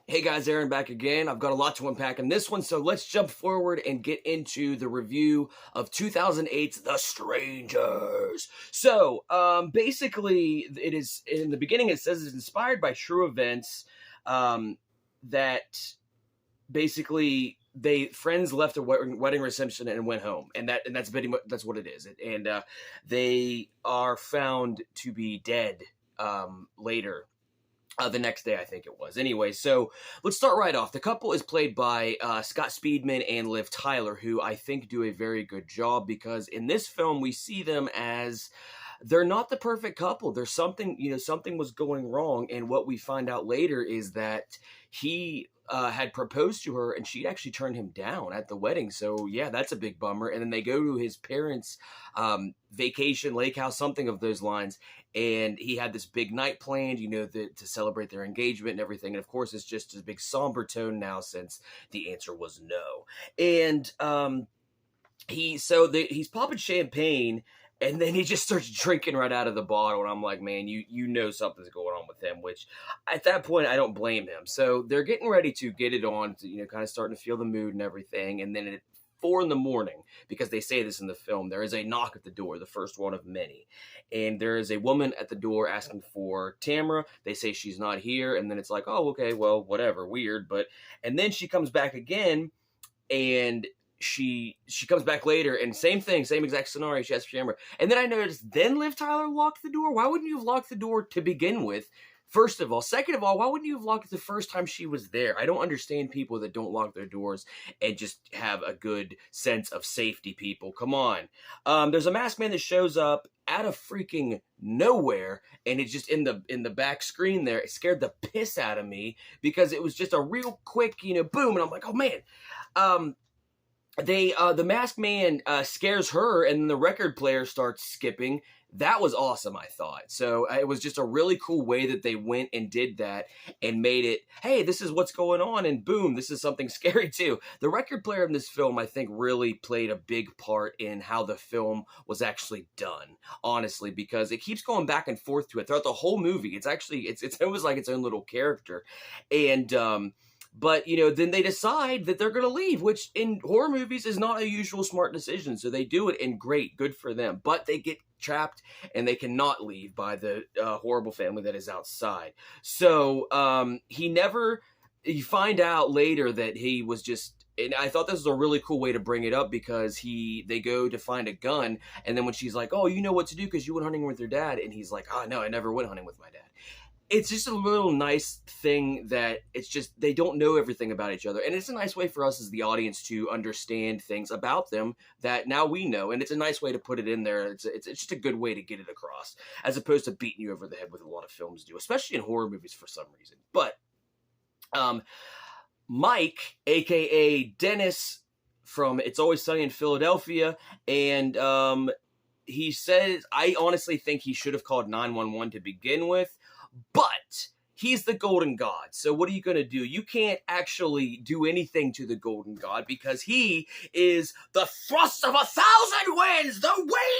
Hey guys, Aaron back again. I've got a lot to unpack in this one, so let's jump forward and get into the review of 2008's The Strangers. Basically, it is in the beginning. It says it's inspired by true events. Um, that basically they friends left a wedding reception and went home, and that's what it is. They are found to be dead later the next day, I think it was. Anyway, so let's start right off. The couple is played by Scott Speedman and Liv Tyler, who I think do a very good job because in this film we see them as they're not the perfect couple. There's something, something was going wrong, and what we find out later is that he had proposed to her and she'd actually turned him down at the wedding. So yeah, that's a big bummer. And then they go to his parents' vacation, lake house, something of those lines, and he had this big night planned, to celebrate their engagement and everything. And of course, it's just a big somber tone now since the answer was no. And he's popping champagne, and then he just starts drinking right out of the bottle, and I'm like, man, you know something's going on with him, which at that point I don't blame him. So they're getting ready to get it on, to, kind of starting to feel the mood and everything, and then at 4 a.m, because they say this in the film, there is a knock at the door, the first one of many, and there is a woman at the door asking for Tamara. They say she's not here, and then it's like, oh, okay, well, whatever, weird, and then she comes back again, and she comes back later, and same thing, same exact scenario. She asks for Tamara, and then I noticed then Liv Tyler locked the door. Why wouldn't you have locked the door to begin with? First of all. Second of all, why wouldn't you have locked it the first time she was there? I don't understand people that don't lock their doors and just have a good sense of safety, people. Come on. There's a masked man that shows up out of freaking nowhere, and it's just in the back screen there. It scared the piss out of me because it was just a real quick, boom, and I'm like, oh man. The masked man scares her, and the record player starts skipping. That was awesome, I thought. So it was just a really cool way that they went and did that and made it, hey, this is what's going on, and boom, this is something scary too. The record player in this film, I think, really played a big part in how the film was actually done, honestly, because it keeps going back and forth to it throughout the whole movie. It's actually, it's almost like its own little character. And, but, then they decide that they're going to leave, which in horror movies is not a usual smart decision. So they do it, and great, good for them. But they get trapped, and they cannot leave by the horrible family that is outside. So you find out later that he was just, and I thought this was a really cool way to bring it up because they go to find a gun, and then when she's like, oh, you know what to do because you went hunting with your dad, and he's like, oh, no, I never went hunting with my dad. It's just a little nice thing that it's just they don't know everything about each other, and it's a nice way for us as the audience to understand things about them that now we know, and it's a nice way to put it in there. It's just a good way to get it across, as opposed to beating you over the head with a lot of films do, especially in horror movies for some reason. But Mike, aka Dennis from It's Always Sunny in Philadelphia, and he says, I honestly think he should have called 911 to begin with. But he's the golden god. So what are you going to do? You can't actually do anything to the golden god because he is the thrust of 1,000 winds, the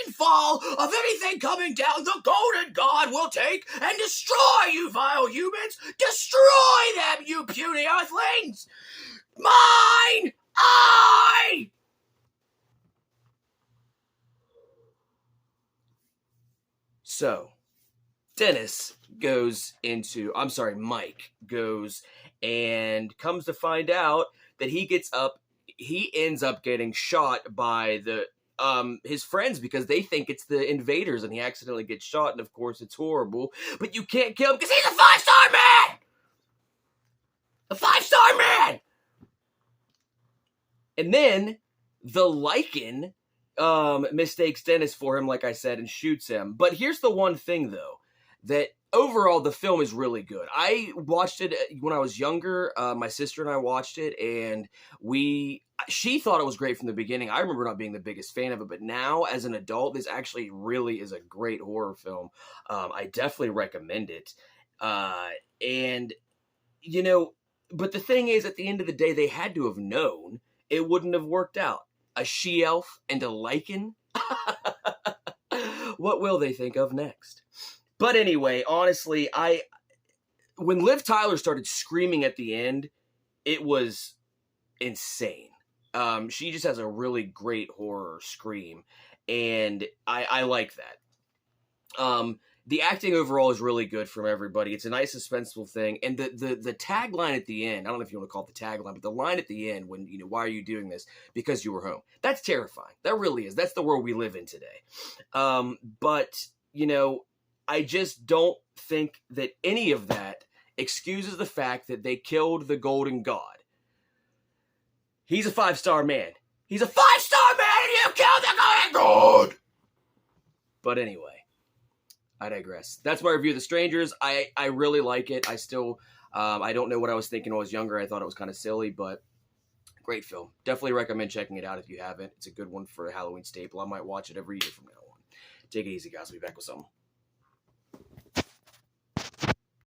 rainfall of anything coming down. The golden god will take and destroy you, vile humans. Destroy them, you puny earthlings. Mine! I! So Mike goes and comes to find out that he ends up getting shot by his friends because they think it's the invaders, and he accidentally gets shot, and of course it's horrible, but you can't kill him because he's a 5-star man! A 5-star man! And then the Lycan mistakes Dennis for him, like I said, and shoots him. But here's the one thing, though, that overall the film is really good. I watched it when I was younger. My sister and I watched it, and she thought it was great from the beginning. I remember not being the biggest fan of it, but now as an adult, this actually really is a great horror film. I definitely recommend it. But the thing is, at the end of the day, they had to have known it wouldn't have worked out. A she-elf and a Lycan? What will they think of next? But anyway, honestly, when Liv Tyler started screaming at the end, it was insane. She just has a really great horror scream, and I like that. The acting overall is really good from everybody. It's a nice suspenseful thing, and the tagline at the end, I don't know if you want to call it the tagline, but the line at the end when, why are you doing this? Because you were home. That's terrifying. That really is. That's the world we live in today. But I just don't think that any of that excuses the fact that they killed the Golden God. He's a 5-star man. He's a 5-star man, and you killed the Golden God! But anyway, I digress. That's my review of The Strangers. I really like it. I still, I don't know what I was thinking when I was younger. I thought it was kind of silly, but great film. Definitely recommend checking it out if you haven't. It's a good one for a Halloween staple. I might watch it every year from now on. Take it easy, guys. We'll be back with something.